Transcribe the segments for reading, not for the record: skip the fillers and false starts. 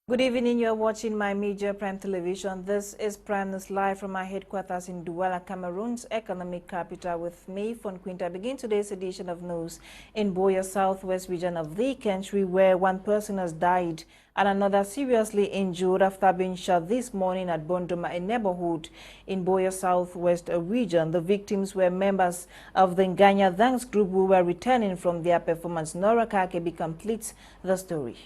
Good evening, you are watching My Media Prime Television. This is Prime News live from our headquarters in Douala, Cameroon's economic capital with me, Fon Quinter. Begin today's edition of news in Boya, southwest region of the country, where one person has died and another seriously injured after being shot this morning at Bondoma, a neighborhood in Boya, southwest region. The victims were members of the Nganya Dance group who were returning from their performance. Nora Kakebi completes the story.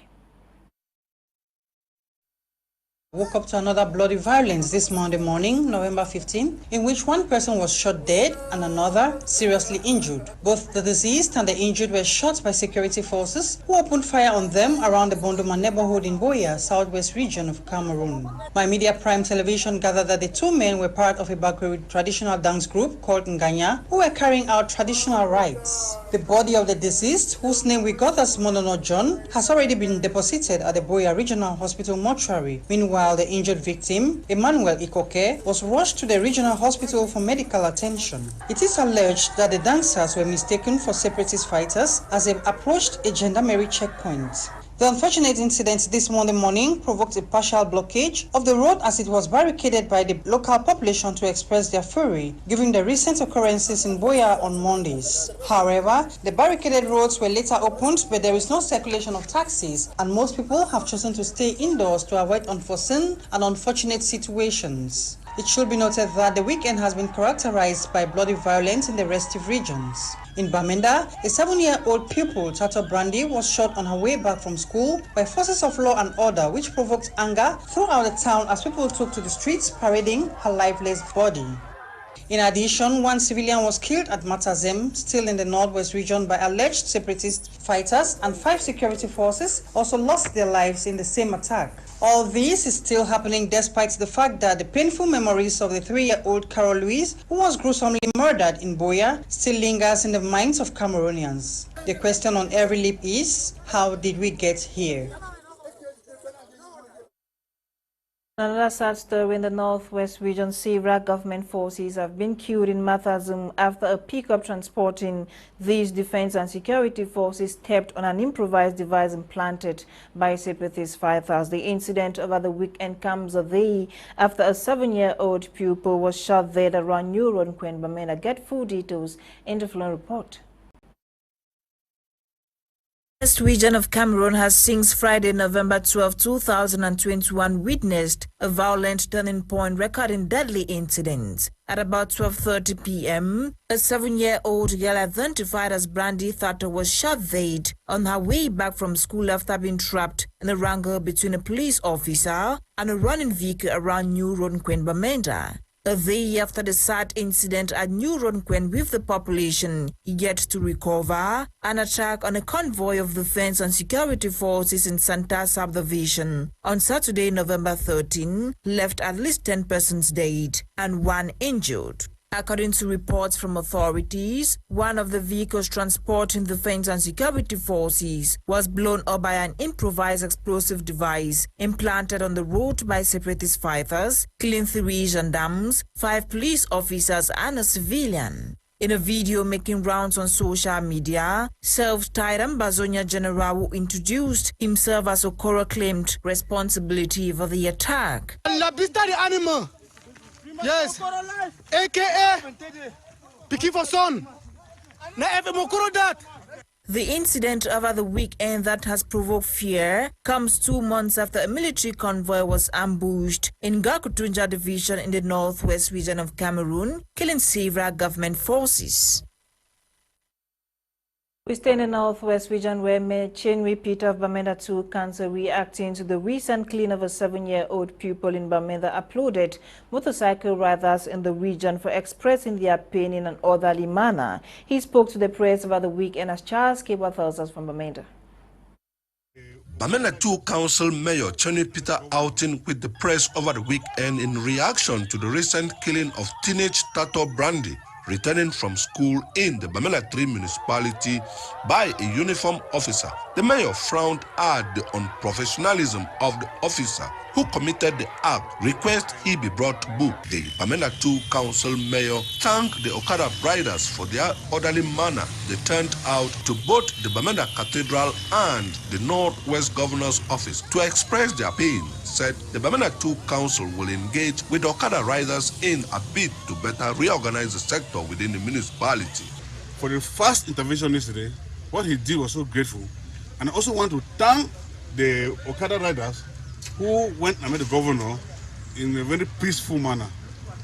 Woke up to another bloody violence this Monday morning, November 15, in which one person was shot dead and another seriously injured. Both the deceased and the injured were shot by security forces who opened fire on them around the Bondoma neighborhood in Boya, southwest region of Cameroon. My Media Prime Television gathered that the two men were part of a Bagri traditional dance group called Nganya, who were carrying out traditional rites. The body of the deceased, whose name we got as Monono John, has already been deposited at the Boya Regional Hospital mortuary. Meanwhile, the injured victim, Emmanuel Ikoke, was rushed to the regional hospital for medical attention. It is alleged that the dancers were mistaken for separatist fighters as they approached a gendarmerie checkpoint. The unfortunate incident this Monday morning provoked a partial blockage of the road as it was barricaded by the local population to express their fury, given the recent occurrences in Boya on Mondays. However, the barricaded roads were later opened, but there is no circulation of taxis, and most people have chosen to stay indoors to avoid unforeseen and unfortunate situations. It should be noted that the weekend has been characterized by bloody violence in the restive regions. In Bamenda, a 7-year-old pupil, Tata, was shot on her way back from school by forces of law and order, which provoked anger throughout the town as people took to the streets parading her lifeless body. In addition, one civilian was killed at Matazem, still in the northwest region, by alleged separatist fighters, and 5 security forces also lost their lives in the same attack. All this is still happening despite the fact that the painful memories of the 3-year-old Carol Louise, who was gruesomely murdered in Boya, still lingers in the minds of Cameroonians. The question on every lip is, how did we get here? Another sad story in the northwest region. Several government forces have been killed in Matazum after a pickup transporting these defense and security forces stepped on an improvised device implanted by separatist fighters. The incident over the weekend comes a day after a 7-year-old pupil was shot dead around New Road, Bamenda. Get full details in the following report. The region of Cameroon has since Friday, November 12, 2021 witnessed a violent turning point recording deadly incidents. At about 12:30 p.m., a 7-year-old girl identified as Brandy Tata was shot dead on her way back from school after being trapped in a wrangle between a police officer and a running vehicle around New Road, Bamenda. A day after the sad incident at New Road with the population yet to recover, an attack on a convoy of defense and security forces in Santa subdivision on Saturday, November 13, left at least 10 persons dead and 1 injured. According to reports from authorities, one of the vehicles transporting defense and security forces was blown up by an improvised explosive device implanted on the road by separatist fighters, killing 3 gendarmes, 5 police officers and a civilian. In a video making rounds on social media, self-titled Ambazonia General who introduced himself as Okoro claimed responsibility for the attack. Yes, aka Piki for son. The incident over the weekend that has provoked fear comes 2 months after a military convoy was ambushed in Gakutunja division in the northwest region of Cameroon, killing several government forces. We stay in the northwest region where chain repeater of Bamenda 2 cancer reacting to the recent killing of a 7-year-old pupil in Bamenda uploaded motorcycle riders in the region for expressing their pain in an orderly manner. He spoke to the press over the weekend as Charles Keba tells us from Bamenda. Bamenda 2 Council Mayor Cheni Peter outing with the press over the weekend in reaction to the recent killing of teenage Tata Brandy. returning from school in the Bamenda 3 municipality by a uniformed officer. The mayor frowned at the unprofessionalism of the officer who committed the act, request he be brought to book. The Bamenda 2 council mayor thanked the Okada riders for their orderly manner they turned out to both the Bamenda Cathedral and the Northwest Governor's Office to express their pain. Said the Bamenda 2 council will engage with the Okada riders in a bid to better reorganize the sector within the municipality. For the fast intervention yesterday, what he did was so grateful. And I also want to thank the Okada riders who went and met the governor in a very peaceful manner.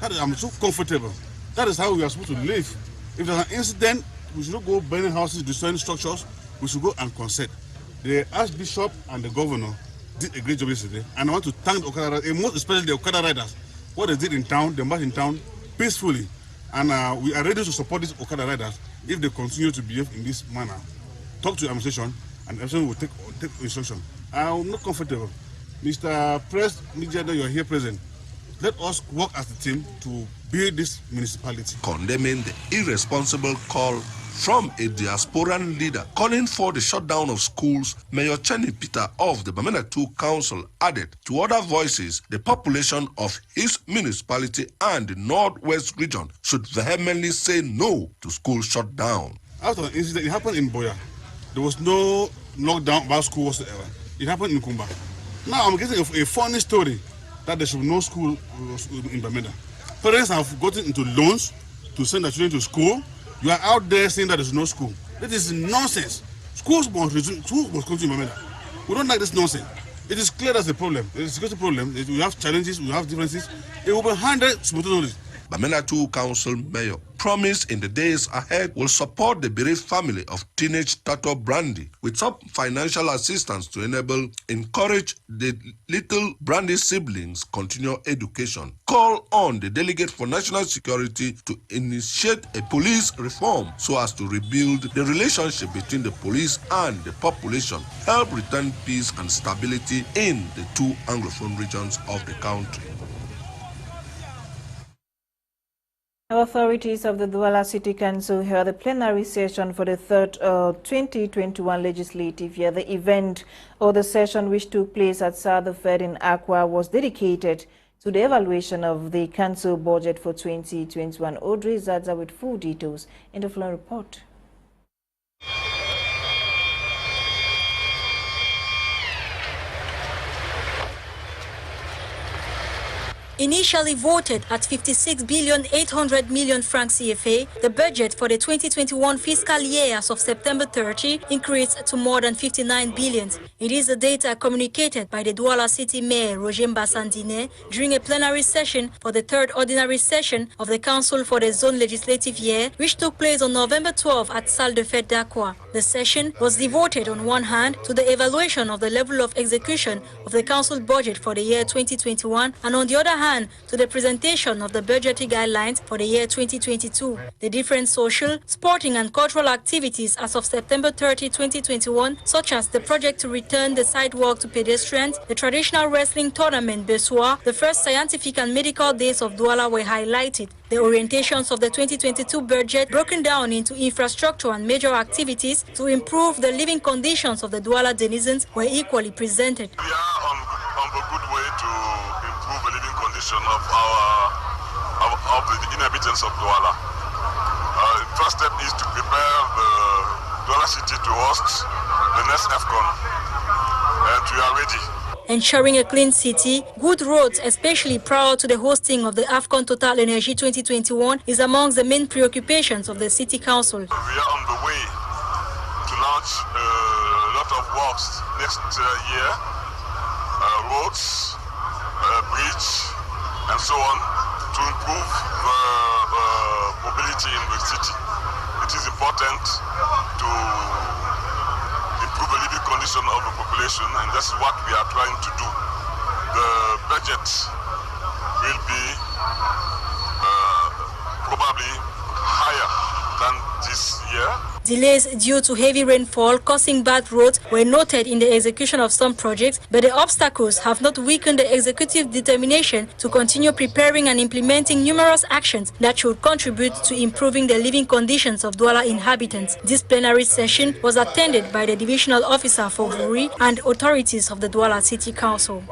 I'm so comfortable. That is how we are supposed to live. If there's an incident, we should not go burning houses, destroying structures. We should go and consent. The Archbishop and the governor did a great job yesterday, and I want to thank the Okada riders, most especially the Okada riders. What they did in town, they marched in town peacefully, and we are ready to support these Okada riders if they continue to behave in this manner. Talk to the administration, and the administration will take instruction. I'm not comfortable. Mr. Press, Media, you are here present. Let us work as a team to build this municipality. Condemning the irresponsible call from a diasporan leader calling for the shutdown of schools, Mayor Ewane Peter of the Bamenda 2 Council added to other voices the population of his municipality and the Northwest region should vehemently say no to school shutdown. After the incident, it happened in Boya. There was no lockdown about school whatsoever. It happened in Kumba. Now I'm getting a funny story that there should be no school in Bamenda. Parents have gotten into loans to send their children to school. You are out there saying that there's no school. That is nonsense. Schools must continue in Bamenda. We don't like this nonsense. It is clear that's the problem. It is a security problem. We have challenges, we have differences. It will be handled smoothly. Bamenda 2 Council Mayor promised in the days ahead will support the bereaved family of teenage Tata Brandy with some financial assistance to encourage the little Brandy siblings continue education. Call on the delegate for national security to initiate a police reform so as to rebuild the relationship between the police and the population, help return peace and stability in the two Anglophone regions of the country. Authorities of the Douala City Council held the plenary session for the third 2021 legislative year. The event or the session, which took place at Southford in Aqua, was dedicated to the evaluation of the council budget for 2021. Audrey Zadza with full details in the following report. Initially voted at 56,800,000,000 francs CFA, the budget for the 2021 fiscal year as of September 30 increased to more than 59 billion. It is the data communicated by the Douala City Mayor Roger Mbasandine during a plenary session for the third ordinary session of the Council for the Zone Legislative Year, which took place on November 12 at Salle de Fête d'Aqua. The session was devoted on one hand to the evaluation of the level of execution of the Council budget for the year 2021 and on the other hand to the presentation of the budgetary guidelines for the year 2022. The different social, sporting and cultural activities as of September 30, 2021, such as the project to return the sidewalk to pedestrians, the traditional wrestling tournament Bessoir, the first scientific and medical days of Douala were highlighted. The orientations of the 2022 budget broken down into infrastructure and major activities to improve the living conditions of the Douala denizens were equally presented. We are on the good way to improve the living condition of the inhabitants of Douala. The first step is to prepare the Douala city to host the next AFCON, and we are ready. Ensuring a clean city, good roads, especially prior to the hosting of the AFCON Total Energy 2021, is amongst the main preoccupations of the City Council. We are on the way to launch a lot of works next year, roads, bridge, and so on, to improve the mobility in the city. It is important to improve the living condition of the population, and that's what we are trying to do. The budget will be probably higher than this year. Delays due to heavy rainfall causing bad roads were noted in the execution of some projects, but the obstacles have not weakened the executive determination to continue preparing and implementing numerous actions that should contribute to improving the living conditions of Douala inhabitants. This plenary session was attended by the Divisional Officer for Vuri and authorities of the Douala City Council.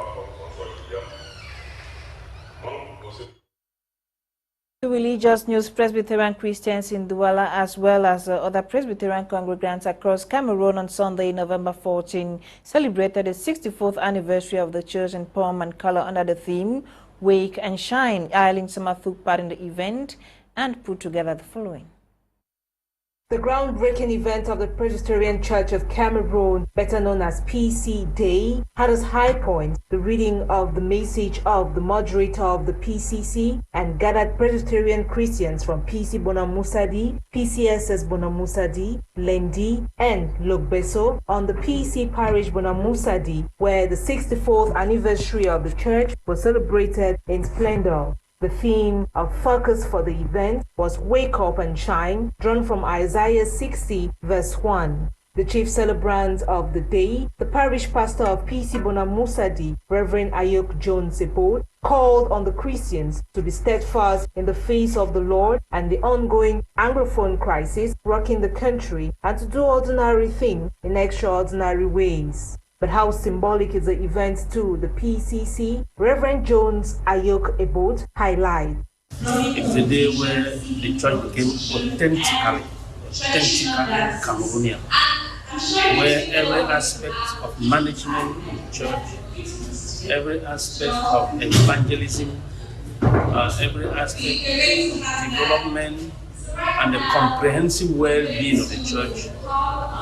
The Religious News Presbyterian Christians in Douala as well as other Presbyterian congregants across Cameroon on Sunday, November 14, celebrated the 64th anniversary of the church in poem and color under the theme Wake and Shine. Eileen Sama took part in the event and put together the following. The groundbreaking event of the Presbyterian Church of Cameroon, better known as PC Day, had as high point the reading of the message of the moderator of the PCC and gathered Presbyterian Christians from PC Bonamusadi, PCSS Bonamusadi, Lendi, and Logbeso on the PC Parish Bonamusadi, where the 64th anniversary of the church was celebrated in splendor. The theme of focus for the event was Wake Up and Shine, drawn from Isaiah 60, verse 1. The chief celebrant of the day, the parish pastor of PC Bonamusadi, Reverend Ayok Jones Sebot, called on the Christians to be steadfast in the face of the Lord and the ongoing Anglophone crisis rocking the country, and to do ordinary things in extraordinary ways. But how symbolic is the event to the PCC? Reverend Jones Ayok Ebot highlight. It's a day where the church became authentically Cameroonian, where every aspect of management of the church, every aspect of evangelism, every aspect of development, and the comprehensive well-being of the church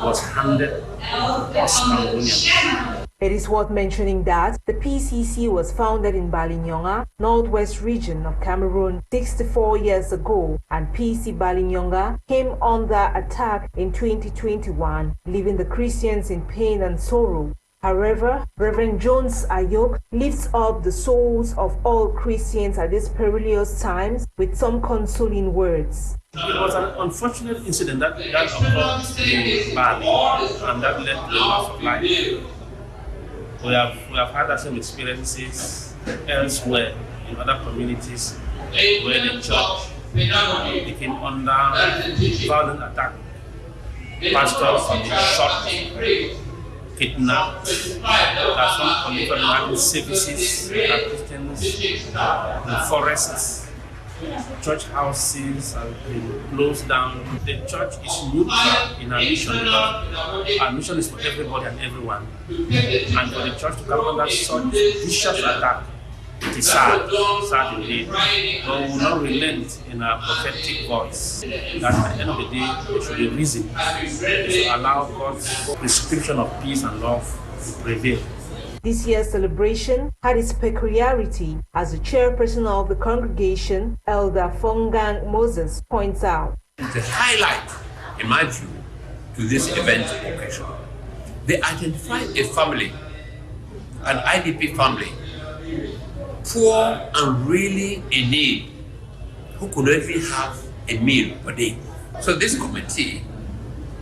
was handed to us Cameroonians. It is worth mentioning that the PCC was founded in Balinyonga, northwest region of Cameroon, 64 years ago, and PC Balinyonga came under attack in 2021, leaving the Christians in pain and sorrow. However, Reverend Jones Ayok lifts up the souls of all Christians at these perilous times with some consoling words. It was an unfortunate incident that occurred in Bali, and that led to the loss of life. We have had the same experiences elsewhere in other communities where the church became under violent attack. Pastors have been shot, kidnapped, that some political having services that Christians in the forests. Church houses have been closed down. The church is neutral in our mission because our mission is for everybody and everyone. And for the church to come under such vicious attack, it is sad indeed. But we will not relent in our prophetic voice that at the end of the day there should be reason to allow God's prescription of peace and love to prevail. This year's celebration had its peculiarity, as the chairperson of the congregation, Elder Fon Moses, points out. It's a highlight, in my view, to this event occasion. They identified a family, an IDP family, poor and really in need, who could not even have a meal per day. So this committee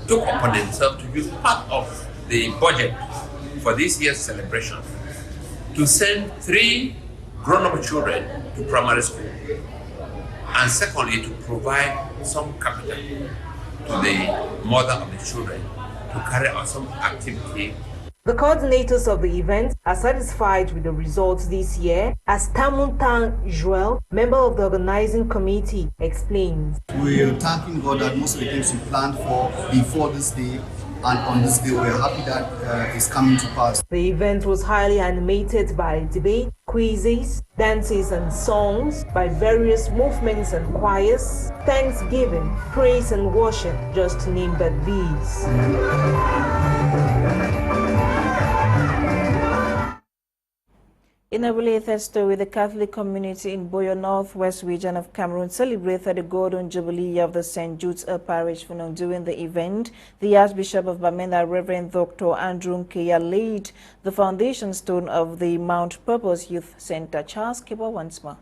took upon themselves to use part of the budget for this year's celebration to send 3 grown-up children to primary school, and secondly to provide some capital to the mother of the children to carry out some activity. The coordinators of the event are satisfied with the results this year, as Tamuntan Joel, member of the organizing committee, explains. We are thanking God that most of the things we planned for before this day, and on this day we are happy that it's coming to pass. The event was highly animated by debate, quizzes, dances and songs by various movements and choirs, thanksgiving, praise and worship, just to name but these. In a related story, the Catholic community in Boyo Northwest region of Cameroon celebrated the Golden Jubilee of the St. Jude's Parish. During the event, the Archbishop of Bamenda, Reverend Dr. Andrew Nkeya, laid the foundation stone of the Mount Purpose Youth Center. Charles Kiba once more.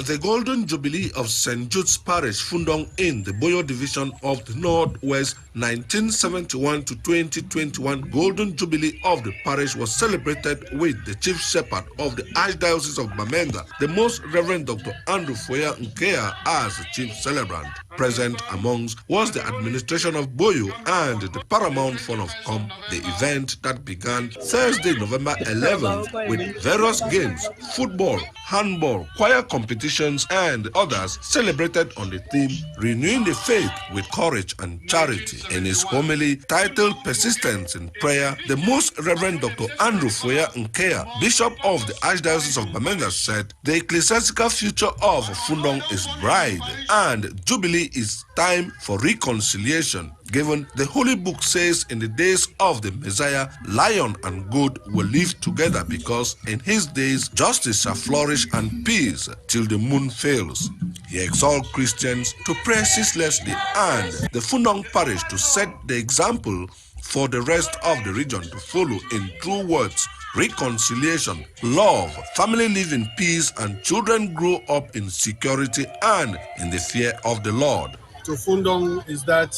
the Golden Jubilee of St. Jude's Parish, Fundong, in the Boyo Division of the Northwest, 1971 to 2021 Golden Jubilee of the parish was celebrated with the Chief Shepherd of the Archdiocese of Bamenda, the Most Reverend Dr. Andrew Foya Nkea, as the chief celebrant. Present amongst was the administration of Boyo and the Paramount Fund of Com, the event that began Thursday, November 11th with various games, football, handball, choir competitions and others celebrated on the theme Renewing the Faith with Courage and Charity. In his homily titled Persistence in Prayer, the Most Reverend Dr. Andrew Foya Nkea, Bishop of the Archdiocese of Bamenda, said the ecclesiastical future of Fundong is bright and Jubilee is time for reconciliation, given the Holy Book says in the days of the Messiah, lion and goat will live together because in his days justice shall flourish and peace till the moon fails. He exhorts Christians to pray ceaselessly and the Fundong parish to set the example for the rest of the region to follow in true words, reconciliation, love, family live in peace, and children grow up in security and in the fear of the Lord. To Fundong is that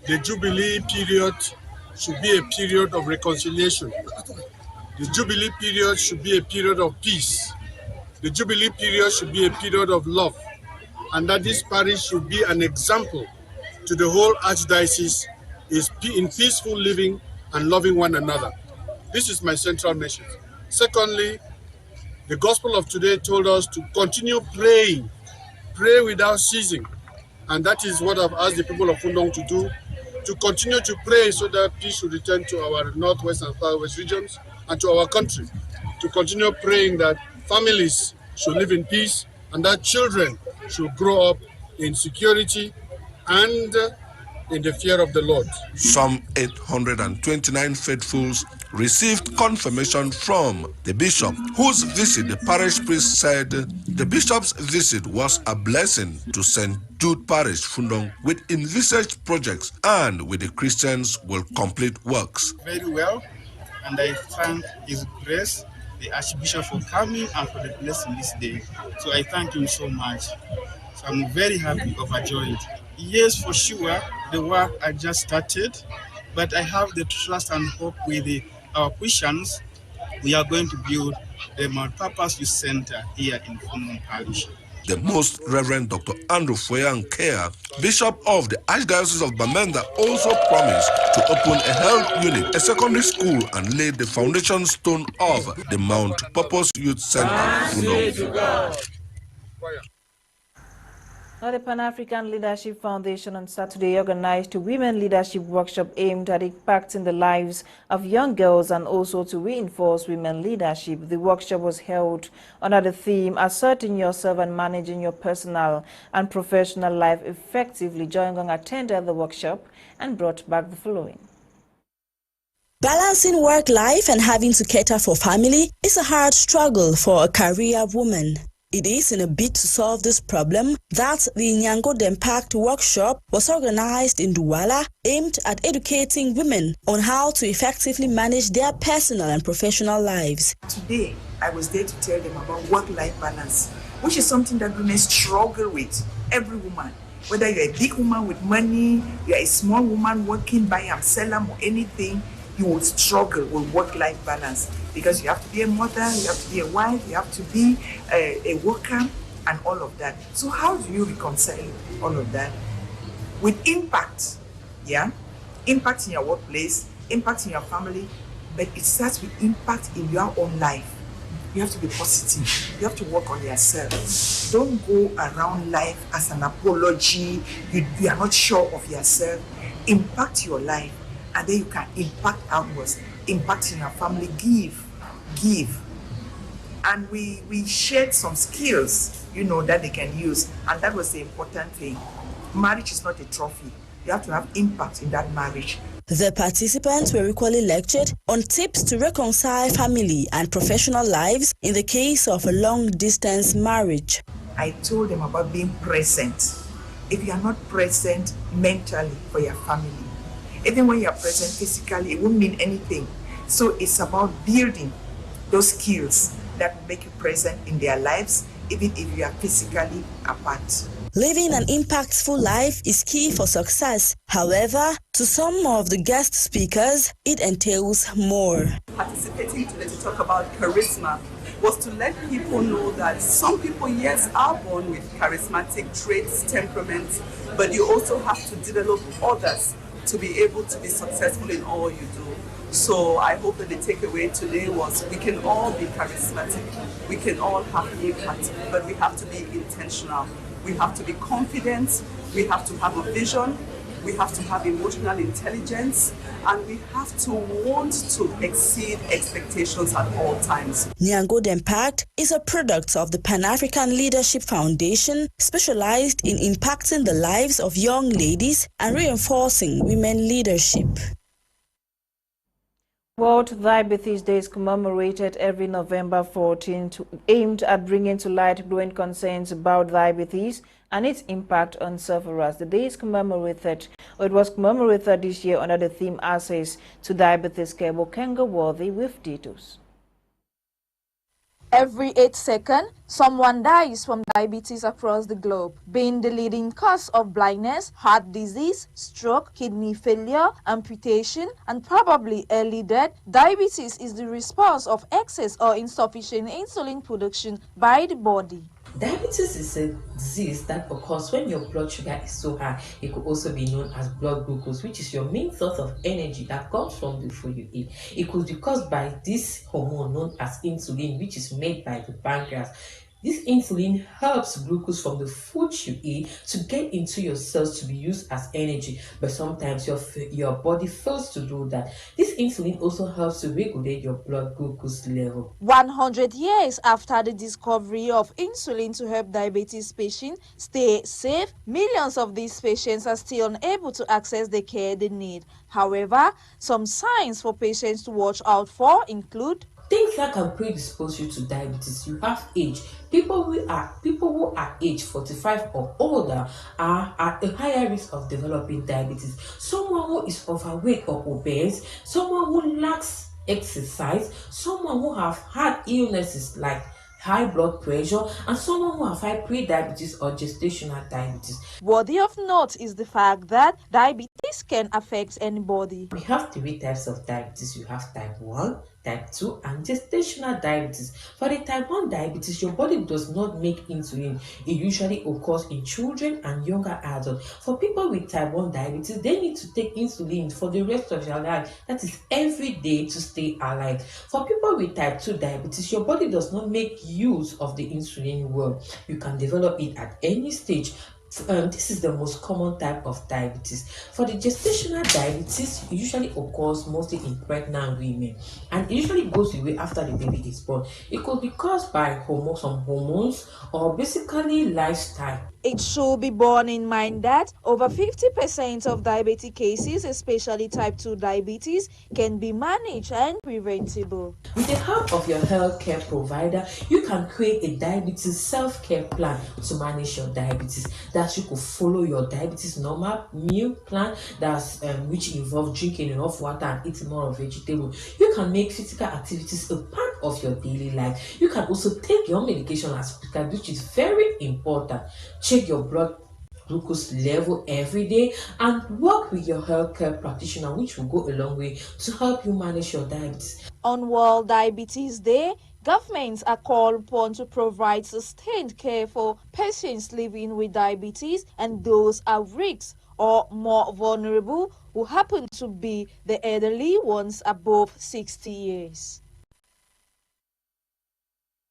the Jubilee period should be a period of reconciliation. The Jubilee period should be a period of peace. The Jubilee period should be a period of love. And that this parish should be an example to the whole Archdiocese in peaceful living and loving one another. This is my central message. Secondly, the gospel of today told us to continue praying, pray without ceasing. And that is what I've asked the people of Fundong to do, to continue to pray so that peace should return to our northwest and southwest regions and to our country. To continue praying that families should live in peace and that children should grow up in security and in the fear of the Lord. Some 829 faithfuls received confirmation from the bishop, whose visit the parish priest said the bishop's visit was a blessing to St. Jude Parish, Fundong, with envisaged projects and with the Christians will complete works. Very well, and I thank His Grace, the Archbishop, for coming and for the blessing this day. So I thank him so much. So I'm very happy, overjoyed. Yes, for sure, the work I just started, but I have the trust and hope with our Christians. We are going to build a multi-purpose youth center here in Fundong Parish. The Most Reverend Dr. Andrew Foya Nkea, Bishop of the Archdiocese of Bamenda, also promised to open a health unit, a secondary school, and lay the foundation stone of the multi-purpose youth center. Now, the Pan-African Leadership Foundation on Saturday organized a women leadership workshop aimed at impacting the lives of young girls and also to reinforce women leadership. The workshop was held under the theme Asserting Yourself and Managing Your Personal and Professional Life Effectively. Joyngong attended the workshop and brought back the following. Balancing work life and having to cater for family is a hard struggle for a career woman. It is in a bid to solve this problem that the Nyango Dempact workshop was organized in Douala, aimed at educating women on how to effectively manage their personal and professional lives. Today, I was there to tell them about work-life balance, which is something that women struggle with, every woman. Whether you're a big woman with money, you're a small woman working by Amselam or anything, you will struggle with work-life balance because you have to be a mother, you have to be a wife, you have to be a worker and all of that. So how do you reconcile all of that? With impact, yeah? Impact in your workplace, impact in your family, but it starts with impact in your own life. You have to be positive. You have to work on yourself. Don't go around life as an apology. You are not sure of yourself. Impact your life. And then you can impact outwards, impact in your family, give. And we shared some skills, that they can use. And that was the important thing. Marriage is not a trophy. You have to have impact in that marriage. The participants were equally lectured on tips to reconcile family and professional lives in the case of a long-distance marriage. I told them about being present. If you are not present mentally for your family, even when you are present physically, it won't mean anything. So it's about building those skills that will make you present in their lives, even if you are physically apart. Living an impactful life is key for success. However, to some of the guest speakers, it entails more. Participating today to talk about charisma was to let people know that some people, yes, are born with charismatic traits, temperaments, but you also have to develop others to be able to be successful in all you do. So I hope that the takeaway today was we can all be charismatic, we can all have impact, but we have to be intentional. We have to be confident, we have to have a vision, we have to have emotional intelligence, and we have to want to exceed expectations at all times. Nyango Impact is a product of the Pan-African Leadership Foundation, specialized in impacting the lives of young ladies and reinforcing women leadership. World Diabetes Day is commemorated every November 14th, aimed at bringing to light growing concerns about diabetes and its impact on sufferers. The day is commemorated, or it was commemorated this year under the theme Access to Diabetes Care. Bokenga Worthy with details. Every 8 seconds, someone dies from diabetes across the globe, being the leading cause of blindness, heart disease, stroke, kidney failure, amputation, and probably early death. Diabetes is the response of excess or insufficient insulin production by the body. Diabetes is a disease that occurs when your blood sugar is so high. It could also be known as blood glucose, which is your main source of energy that comes from the food you eat. It could be caused by this hormone known as insulin, which is made by the pancreas. This insulin helps glucose from the food you eat to get into your cells to be used as energy, but sometimes your body fails to do that. This insulin also helps to regulate your blood glucose level. 100 years after the discovery of insulin to help diabetes patients stay safe, millions of these patients are still unable to access the care they need. However, some signs for patients to watch out for include things that can predispose you to diabetes. You have age. People who are age 45 or older are at a higher risk of developing diabetes. Someone who is overweight or obese, someone who lacks exercise, someone who have had illnesses like high blood pressure, and someone who have high pre-diabetes or gestational diabetes. Worthy of note is the fact that diabetes can affect anybody. We have 3 types of diabetes. You have type 1, type 2, and gestational diabetes. For the type 1 diabetes, your body does not make insulin. It usually occurs in children and younger adults. For people with type 1 diabetes, they need to take insulin for the rest of their life. That is every day to stay alive. For people with type 2 diabetes, your body does not make use of the insulin well. You can develop it at any stage. This is the most common type of diabetes. For the gestational diabetes, it usually occurs mostly in pregnant women, and it usually goes away after the baby is born. It could be caused by some hormones or basically lifestyle. It should be borne in mind that over 50% of diabetic cases, especially type 2 diabetes, can be managed and preventable. With the help of your healthcare provider, you can create a diabetes self-care plan to manage your diabetes. That you could follow your diabetes normal meal plan, that's which involves drinking enough water and eating more of vegetables. You can make physical activities a part of your daily life. You can also take your medication as prescribed, which is very important. Check your blood glucose level every day and work with your healthcare practitioner, which will go a long way to help you manage your diabetes. On World Diabetes Day, governments are called upon to provide sustained care for patients living with diabetes and those at risk or more vulnerable who happen to be the elderly ones above 60 years.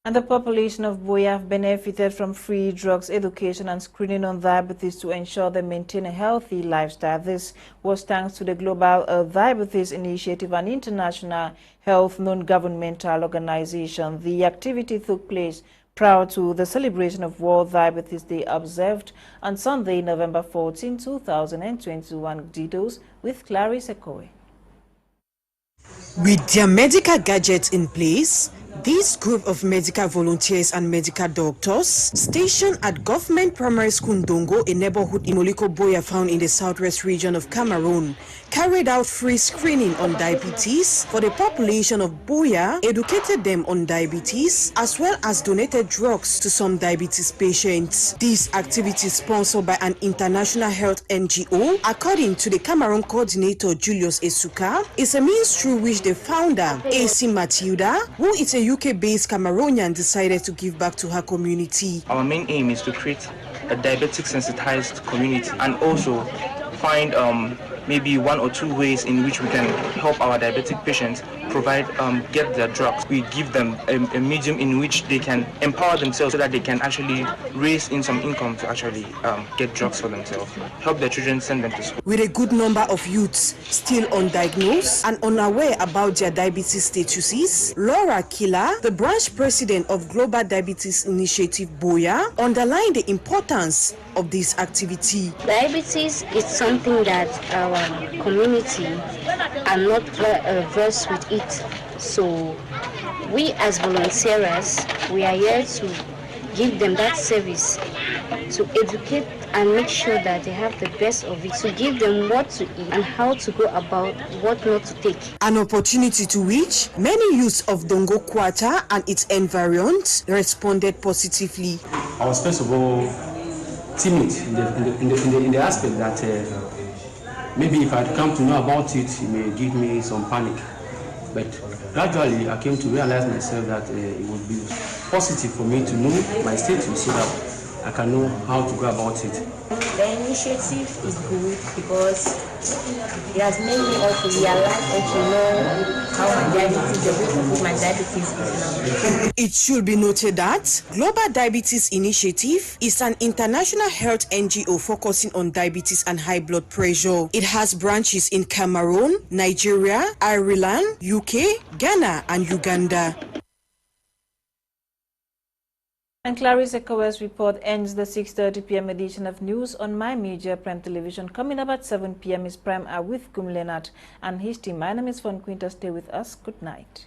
And the population of Buea have benefited from free drugs, education and screening on diabetes to ensure they maintain a healthy lifestyle. This was thanks to the Global Diabetes Initiative, an international health non-governmental organization. The activity took place prior to the celebration of World Diabetes Day observed on Sunday, November 14, 2021. Details with Clarice Ekoe. With their medical gadgets in place, This group of medical volunteers and medical doctors stationed at Government Primary School Ndongo, a neighborhood in Moliko Boya found in the southwest region of Cameroon, carried out free screening on diabetes for the population of Boya, educated them on diabetes, as well as donated drugs to some diabetes patients. This activity, sponsored by an international health NGO, according to the Cameroon coordinator Julius Esuka, is a means through which the founder, AC Matilda, who is a UK-based Cameroonian, decided to give back to her community. Our main aim is to create a diabetic sensitized community and also find maybe 1 or 2 ways in which we can help our diabetic patients get their drugs. We give them a medium in which they can empower themselves so that they can actually raise in some income to actually get drugs for themselves, help their children, send them to school. With a good number of youths still undiagnosed and unaware about their diabetes statuses, Laura Killer, the branch president of Global Diabetes Initiative Boya, underlined the importance of this activity. Diabetes is something that our community are not versed with it. So we as volunteers, we are here to give them that service, to educate and make sure that they have the best of it, to give them what to eat and how to go about what not to take. An opportunity to which many youths of Dongo Quarter and its environs responded positively. I was first of all timid in the aspect that maybe if I had come to know about it, it may give me some panic. But gradually, I came to realize myself that it would be positive for me to know my status so that I can know how to go about it. The initiative is good because it has made me also realize that you know how my diabetes, the way of my diabetes is now. It should be noted that Global Diabetes Initiative is an international health NGO focusing on diabetes and high blood pressure. It has branches in Cameroon, Nigeria, Ireland, UK, Ghana, and Uganda. And Clarice Ekowe's report ends the 6:30 p.m. edition of News on My Media Prime Television. Coming up at 7 p.m. is Prime Hour with Gum Leonard and his team. My name is Fon Quinter. Stay with us. Good night.